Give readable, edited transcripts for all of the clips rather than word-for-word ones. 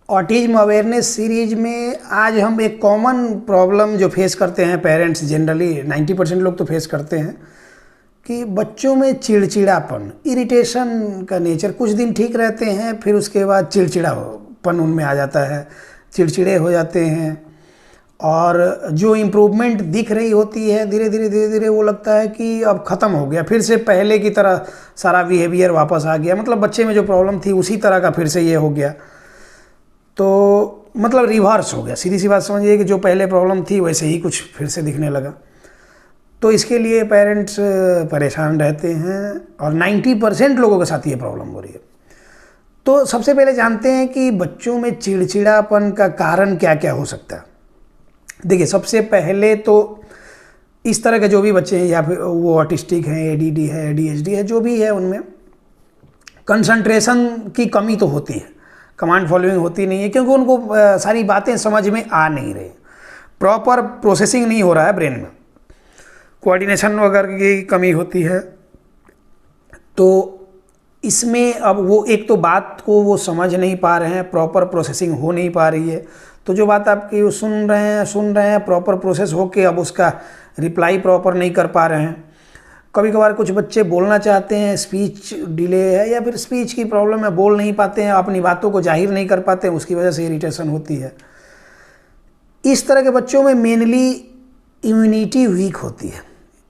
Autism awareness series में आज हम एक कॉमन प्रॉब्लम जो फेस करते हैं पेरेंट्स जनरली 90% लोग तो फेस करते हैं कि बच्चों में चिड़चिड़ापन, इरिटेशन का नेचर कुछ दिन ठीक रहते हैं, फिर उसके बाद चिड़चिड़ापन उनमें आ जाता है, चिड़चिड़े हो जाते हैं और जो इम्प्रूवमेंट दिख रही होती है धीरे धीरे वो लगता है कि अब ख़त्म हो गया, फिर से पहले की तरह सारा बिहेवियर वापस आ गया। मतलब बच्चे में जो प्रॉब्लम थी उसी तरह का फिर से ये हो गया, तो मतलब रिवर्स हो गया। सीधी सी बात समझिए कि जो पहले प्रॉब्लम थी वैसे ही कुछ फिर से दिखने लगा। तो इसके लिए पेरेंट्स परेशान रहते हैं और 90% लोगों के साथ ये प्रॉब्लम हो रही है। तो सबसे पहले जानते हैं कि बच्चों में चिड़चिड़ापन का कारण क्या क्या हो सकता है। देखिए, सबसे पहले तो इस तरह के जो भी बच्चे हैं या फिर वो ऑटिस्टिक हैं, एडीडी है, एडीएचडी है, जो भी है, उनमें कंसंट्रेशन की कमी तो होती है, कमांड फॉलोइंग होती नहीं है, क्योंकि उनको सारी बातें समझ में आ नहीं रही, प्रॉपर प्रोसेसिंग नहीं हो रहा है ब्रेन में, कोऑर्डिनेशन वगैरह की कमी होती है। तो इसमें अब वो एक तो बात को वो समझ नहीं पा रहे हैं, प्रॉपर प्रोसेसिंग हो नहीं पा रही है, तो जो बात आपकी वो सुन रहे हैं प्रॉपर प्रोसेस हो के अब उसका रिप्लाई प्रॉपर नहीं कर पा रहे हैं। कभी कभार कुछ बच्चे बोलना चाहते हैं, स्पीच डिले है या फिर स्पीच की प्रॉब्लम है, बोल नहीं पाते हैं, अपनी बातों को जाहिर नहीं कर पाते हैं, उसकी वजह से इरिटेशन होती है। इस तरह के बच्चों में मेनली इम्यूनिटी वीक होती है,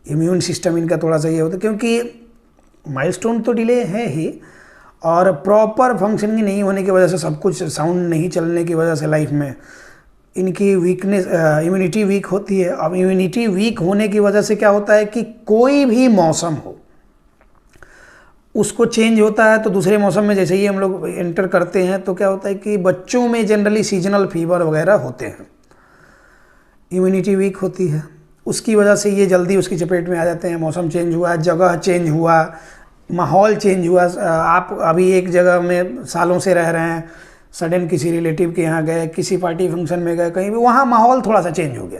इम्यून सिस्टम इनका थोड़ा सा ये होता है, क्योंकि माइलस्टोन तो डिले है ही और प्रॉपर फंक्शनिंग नहीं होने की वजह से, सब कुछ साउंड नहीं चलने की वजह से लाइफ में इनकी वीकनेस, इम्यूनिटी वीक होती है। अब इम्यूनिटी वीक होने की वजह से क्या होता है कि कोई भी मौसम हो उसको चेंज होता है, तो दूसरे मौसम में जैसे ही हम लोग एंटर करते हैं तो क्या होता है कि बच्चों में जनरली सीजनल फीवर वगैरह होते हैं, इम्यूनिटी वीक होती है, उसकी वजह से ये जल्दी उसकी चपेट में आ जाते हैं। मौसम चेंज हुआ, जगह चेंज हुआ, माहौल चेंज हुआ, आप अभी एक जगह में सालों से रह रहे हैं, सडन किसी रिलेटिव के यहाँ गए, किसी पार्टी फंक्शन में गए, कहीं भी, वहाँ माहौल थोड़ा सा चेंज हो गया,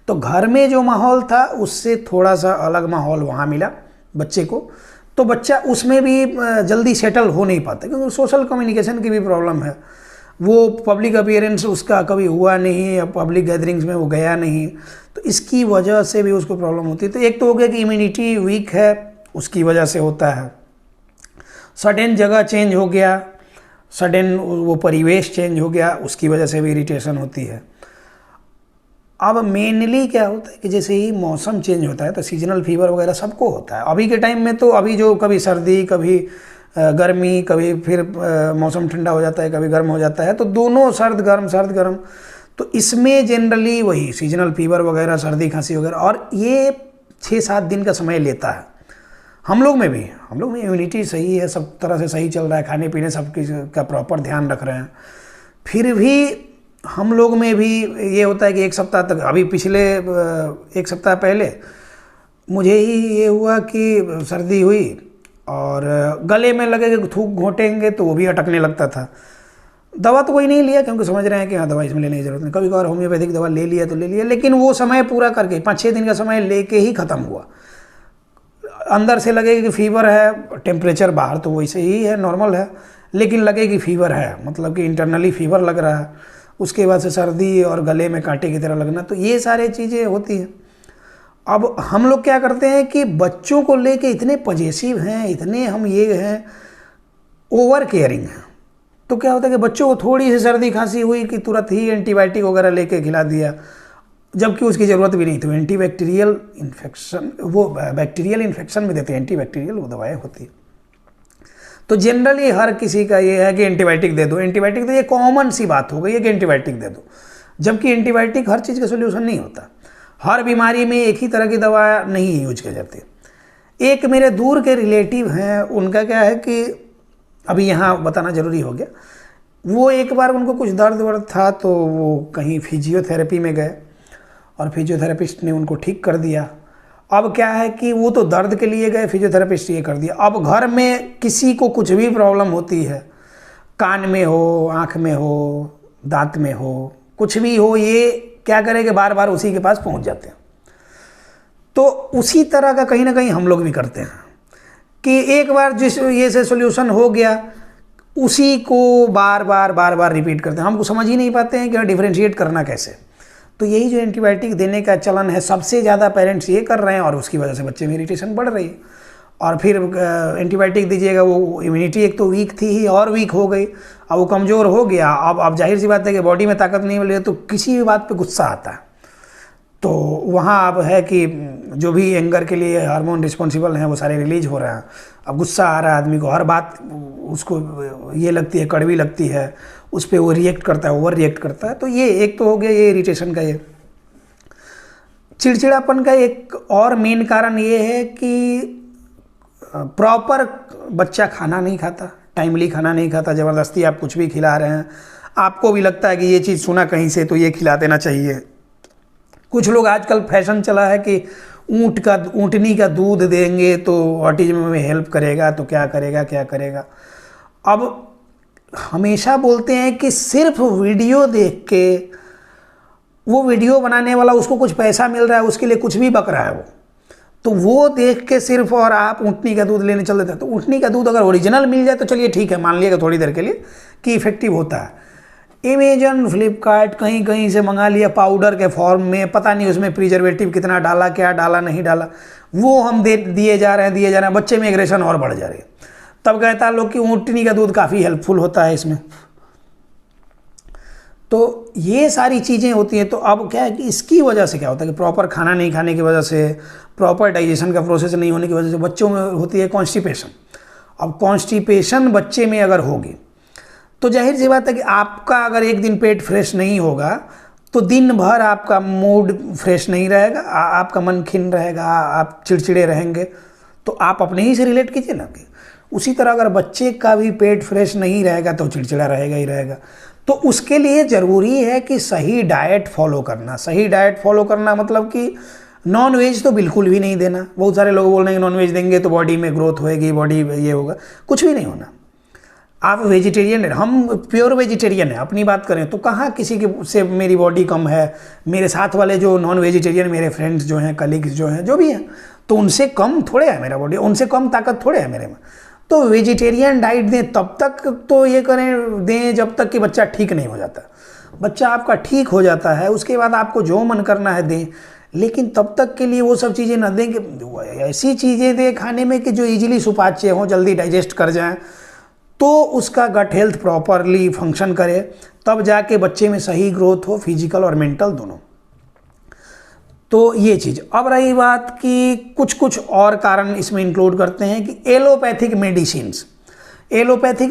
तो घर में जो माहौल था उससे थोड़ा सा अलग माहौल वहाँ मिला बच्चे को, तो बच्चा उसमें भी जल्दी सेटल हो नहीं पाता, क्योंकि सोशल कम्युनिकेशन की भी प्रॉब्लम है, वो पब्लिक अपीयरेंस उसका कभी हुआ नहीं या पब्लिक गैदरिंग्स में वो गया नहीं, तो इसकी वजह से भी उसको प्रॉब्लम होती है। तो एक तो हो गया कि इम्यूनिटी वीक है, उसकी वजह से होता है। सडन जगह चेंज हो गया, सडन वो परिवेश चेंज हो गया, उसकी वजह से भी इरिटेशन होती है। अब मेनली क्या होता है कि जैसे ही मौसम चेंज होता है तो सीजनल फीवर वगैरह सबको होता है। अभी के टाइम में तो अभी जो कभी सर्दी, कभी गर्मी, कभी फिर मौसम ठंडा हो जाता है, कभी गर्म हो जाता है, तो दोनों सर्द गर्म, तो इसमें जनरली वही सीजनल फीवर वगैरह, सर्दी खांसी वगैरह, और ये 6-7 दिन का समय लेता है। हम लोग में इम्यूनिटी सही है, सब तरह से सही चल रहा है, खाने पीने सब का प्रॉपर ध्यान रख रहे हैं, फिर भी हम लोग में भी ये होता है कि एक सप्ताह तक, अभी पिछले 1 सप्ताह पहले मुझे ही ये हुआ कि सर्दी हुई और गले में लगे कि थूक घोंटेंगे तो वो भी अटकने लगता था। दवा तो कोई नहीं लिया, क्योंकि समझ रहे हैं कि हाँ दवा इसमें लेने की जरूरत नहीं, कभी कभार होम्योपैथिक दवा ले लिया तो ले लिया, लेकिन वो समय पूरा करके 5-6 दिन का समय लेके ही ख़त्म हुआ। अंदर से लगे कि फीवर है, टेम्परेचर बाहर तो वैसे ही है, नॉर्मल है, लेकिन लगे कि फीवर है, मतलब कि इंटरनली फीवर लग रहा है, उसके बाद से सर्दी और गले में कांटे की तरह लगना, तो ये सारी चीज़ें होती हैं। अब हम लोग क्या करते हैं कि बच्चों को लेके इतने पजेसिव हैं, इतने हम ये हैं, ओवर केयरिंग हैं, तो क्या होता है कि बच्चों को थोड़ी सी सर्दी खांसी हुई कि तुरंत ही एंटीबायोटिक वगैरह लेके खिला दिया, जबकि उसकी ज़रूरत भी नहीं थी। एंटीबैक्टीरियल इन्फेक्शन, वो बैक्टीरियल इन्फेक्शन में देते हैं, एंटीबैक्टीरियल वो दवाएँ होती है। तो जनरली हर किसी का ये है कि एंटीबायोटिक दे दो, एंटीबायोटिक, तो ये कॉमन सी बात हो गई है कि एंटीबायोटिक दे दो, जबकि एंटीबायोटिक हर चीज़ का सोल्यूशन नहीं होता, हर बीमारी में एक ही तरह की दवा नहीं यूज की जाती। एक मेरे दूर के रिलेटिव हैं, उनका क्या है कि अभी यहाँ बताना ज़रूरी हो गया, वो एक बार उनको कुछ दर्द वर्द था तो वो कहीं फिजियोथेरेपी में गए और फिजियोथेरेपिस्ट ने उनको ठीक कर दिया। अब क्या है कि वो तो दर्द के लिए गए, फिजियोथेरेपिस्ट ये कर दिया। अब घर में किसी को कुछ भी प्रॉब्लम होती है, कान में हो, आँख में हो, दांत में हो, कुछ भी हो, ये क्या करें कि बार बार उसी के पास पहुंच जाते हैं। तो उसी तरह का कहीं ना कहीं हम लोग भी करते हैं कि एक बार जिस ये से सोल्यूशन हो गया, उसी को बार बार बार बार रिपीट करते हैं। हमको समझ ही नहीं पाते हैं कि डिफरेंशिएट करना कैसे। तो यही जो एंटीबायोटिक देने का चलन है, सबसे ज़्यादा पेरेंट्स ये कर रहे हैं और उसकी वजह से बच्चे में इरिटेशन बढ़ रही है। और फिर एंटीबायोटिक दीजिएगा, वो इम्यूनिटी एक तो वीक थी ही और वीक हो गई, अब वो कमज़ोर हो गया। अब जाहिर सी बात है कि बॉडी में ताकत नहीं मिल रही है तो किसी भी बात पे गुस्सा आता है। तो वहाँ अब है कि जो भी एंगर के लिए हार्मोन रिस्पॉन्सिबल हैं वो सारे रिलीज हो रहे हैं। अब गुस्सा आ रहा है आदमी को, हर बात उसको ये लगती है, कड़वी लगती है, उस पर वो रिएक्ट करता है, ओवर रिएक्ट करता है। तो ये एक तो हो गया ये इरिटेशन का। ये चिड़चिड़ापन का एक और मेन कारण ये है कि प्रॉपर बच्चा खाना नहीं खाता, टाइमली खाना नहीं खाता, ज़बरदस्ती आप कुछ भी खिला रहे हैं, आपको भी लगता है कि ये चीज़ सुना कहीं से तो ये खिला देना चाहिए। कुछ लोग आजकल फैशन चला है कि ऊँटनी का दूध देंगे तो ऑटिज्म में हेल्प करेगा, तो क्या करेगा। अब हमेशा बोलते हैं कि सिर्फ वीडियो देख के, वो वीडियो बनाने वाला उसको कुछ पैसा मिल रहा है, उसके लिए कुछ भी बक रहा है तो वो देख के सिर्फ, और आप ऊँटनी का दूध लेने चल देते हैं। तो ऊँटनी का दूध अगर ओरिजिनल मिल जाए तो चलिए ठीक है, मान लिएगा थोड़ी देर के लिए कि इफेक्टिव होता है। अमेजन, फ्लिपकार्ट कहीं कहीं से मंगा लिया पाउडर के फॉर्म में, पता नहीं उसमें प्रिजर्वेटिव कितना डाला, क्या डाला नहीं डाला, वो हम दिए जा रहे हैं, बच्चे में एग्रेशन और बढ़ जा रही है। तब कहता है लोग कि ऊँटनी का दूध काफ़ी हेल्पफुल होता है इसमें। तो ये सारी चीज़ें होती हैं। तो अब क्या है कि इसकी वजह से क्या होता है कि प्रॉपर खाना नहीं खाने की वजह से, प्रॉपर डाइजेशन का प्रोसेस नहीं होने की वजह से बच्चों में होती है कॉन्स्टिपेशन। अब कॉन्स्टिपेशन बच्चे में अगर होगी तो जाहिर सी बात है कि आपका अगर एक दिन पेट फ्रेश नहीं होगा तो दिन भर आपका मूड फ्रेश नहीं रहेगा, आपका मन खिन्न रहेगा, आप चिड़चिड़े रहेंगे। तो आप अपने ही से रिलेट कीजिए ना कि उसी तरह अगर बच्चे का भी पेट फ्रेश नहीं रहेगा तो चिड़चिड़ा रहेगा ही रहेगा। तो उसके लिए ज़रूरी है कि सही डाइट फॉलो करना। सही डाइट फॉलो करना मतलब कि नॉन वेज तो बिल्कुल भी नहीं देना। बहुत सारे लोग बोल रहे हैं कि नॉन वेज देंगे तो बॉडी में ग्रोथ होएगी, बॉडी ये होगा, कुछ भी नहीं होना। आप वेजिटेरियन हैं, हम प्योर वेजिटेरियन हैं, अपनी बात करें तो कहाँ किसी के से मेरी बॉडी कम है। मेरे साथ वाले जो नॉन वेजिटेरियन मेरे फ्रेंड्स जो हैं, कलीग्स जो हैं, जो भी हैं, तो उनसे कम थोड़े है मेरा बॉडी, उनसे कम ताकत थोड़े है मेरे में। तो वेजिटेरियन डाइट दें तब तक तो ये करें दें जब तक कि बच्चा ठीक नहीं हो जाता। बच्चा आपका ठीक हो जाता है उसके बाद आपको जो मन करना है दें, लेकिन तब तक के लिए वो सब चीज़ें ना दें कि ऐसी चीज़ें दें खाने में कि जो इजीली सुपाच्य हों, जल्दी डाइजेस्ट कर जाएं, तो उसका गट हेल्थ प्रॉपरली फंक्शन करे, तब जाके बच्चे में सही ग्रोथ हो, फिजिकल और मेंटल दोनों। तो ये चीज़। अब रही बात कि कुछ और कारण इसमें इंक्लूड करते हैं कि एलोपैथिक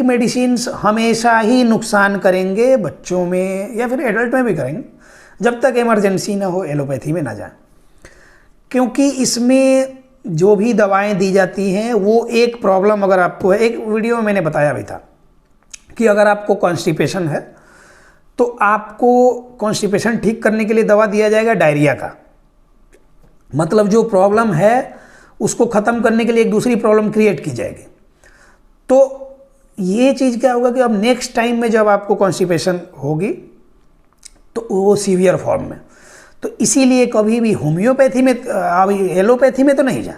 मेडिसिन्स हमेशा ही नुकसान करेंगे बच्चों में या फिर एडल्ट में भी करेंगे, जब तक इमरजेंसी ना हो एलोपैथी में ना जाए। क्योंकि इसमें जो भी दवाएं दी जाती हैं वो एक प्रॉब्लम अगर आपको है, एक वीडियो में मैंने बताया भी था कि अगर आपको कॉन्स्टिपेशन है तो आपको कॉन्स्टिपेशन ठीक करने के लिए दवा दिया जाएगा डायरिया का। मतलब जो प्रॉब्लम है उसको ख़त्म करने के लिए एक दूसरी प्रॉब्लम क्रिएट की जाएगी। तो ये चीज़ क्या होगा कि अब नेक्स्ट टाइम में जब आपको कॉन्स्टिपेशन होगी तो वो सीवियर फॉर्म में, तो इसीलिए कभी भी होम्योपैथी में, अभी एलोपैथी में तो नहीं जा,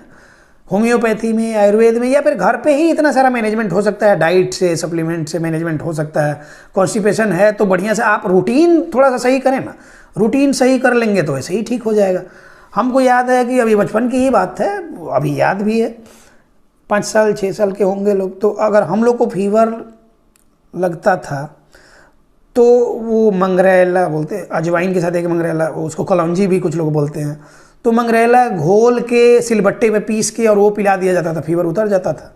होम्योपैथी में, आयुर्वेद में या फिर घर पे ही इतना सारा मैनेजमेंट हो सकता है, डाइट से, सप्लीमेंट से मैनेजमेंट हो सकता है। कॉन्स्टिपेशन है तो बढ़िया से आप रूटीन थोड़ा सा सही करें ना, रूटीन सही कर लेंगे तो ऐसे ही ठीक हो जाएगा। हमको याद है कि अभी बचपन की ही बात है, अभी याद भी है, 5 साल 6 साल के होंगे लोग, तो अगर हम लोग को फीवर लगता था तो वो मंगरेला बोलते, अजवाइन के साथ एक मंगरेला, उसको कलौंजी भी कुछ लोग बोलते हैं, तो मंगरेला घोल के सिलबट्टे में पीस के और वो पिला दिया जाता था, फीवर उतर जाता था।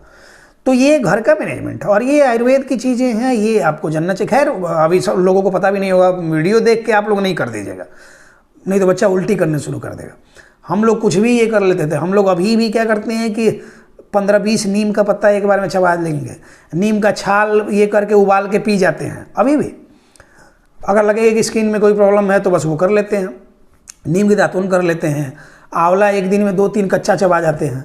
तो ये घर का मैनेजमेंट है और ये आयुर्वेद की चीज़ें हैं, ये आपको जानना चाहिए। खैर अभी सब लोगों को पता भी नहीं होगा, वीडियो देख के आप लोग नहीं कर दीजिएगा, नहीं तो बच्चा उल्टी करने शुरू कर देगा। हम लोग कुछ भी ये कर लेते थे, हम लोग अभी भी क्या करते हैं कि 15-20 नीम का पत्ता एक बार में चबा लेंगे, नीम का छाल ये करके उबाल के पी जाते हैं अभी भी। अगर लगे कि स्किन में कोई प्रॉब्लम है तो बस वो कर लेते हैं, नीम की दातुन कर लेते हैं, आंवला एक दिन में 2-3 कच्चा चबा जाते हैं।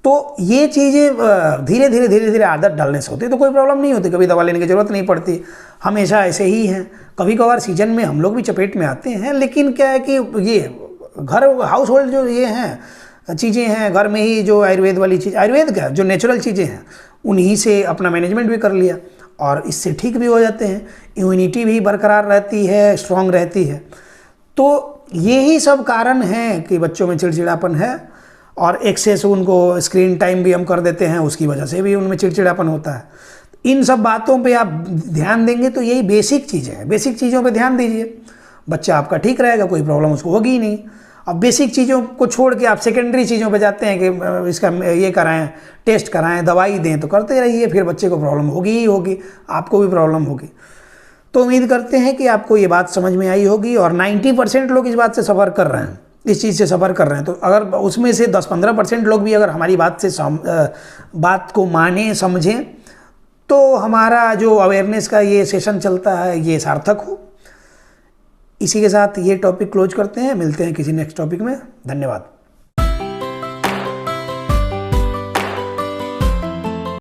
तो ये चीज़ें धीरे धीरे आदत डालने से होती है, तो कोई प्रॉब्लम नहीं होती, कभी दवा लेने की ज़रूरत नहीं पड़ती, हमेशा ऐसे ही हैं। कभी कभार सीजन में हम लोग भी चपेट में आते हैं, लेकिन क्या है कि ये घर हाउस होल्ड जो ये हैं चीज़ें हैं, घर में ही जो आयुर्वेद वाली चीज़, आयुर्वेद क्या जो नेचुरल चीज़ें हैं उन्हीं से अपना मैनेजमेंट भी कर लिया। और इससे ठीक भी हो जाते हैं, इम्यूनिटी भी बरकरार रहती है, स्ट्रांग रहती है। तो यही सब कारण हैं कि बच्चों में चिड़चिड़ापन है, और एक्सेस उनको स्क्रीन टाइम भी हम कर देते हैं, उसकी वजह से भी उनमें चिड़चिड़ापन होता है। इन सब बातों पे आप ध्यान देंगे तो यही बेसिक चीज़ें हैं, बेसिक चीज़ों पे ध्यान दीजिए, बच्चा आपका ठीक रहेगा, कोई प्रॉब्लम उसको होगी ही नहीं। अब बेसिक चीज़ों को छोड़ के आप सेकेंडरी चीज़ों पे जाते हैं कि इसका ये कराएं, टेस्ट कराएं, दवाई दें, तो करते रहिए, फिर बच्चे को प्रॉब्लम होगी ही होगी, आपको भी प्रॉब्लम होगी। तो उम्मीद करते हैं कि आपको ये बात समझ में आई होगी, और 90% लोग इस बात से सफ़र कर रहे हैं, इस चीज़ से सफ़र कर रहे हैं। तो अगर उसमें से 10-15% लोग भी अगर हमारी बात को माने, समझें, तो हमारा जो अवेयरनेस का ये सेशन चलता है ये सार्थक हो। इसी के साथ ये टॉपिक क्लोज करते हैं, मिलते हैं किसी नेक्स्ट टॉपिक में। धन्यवाद।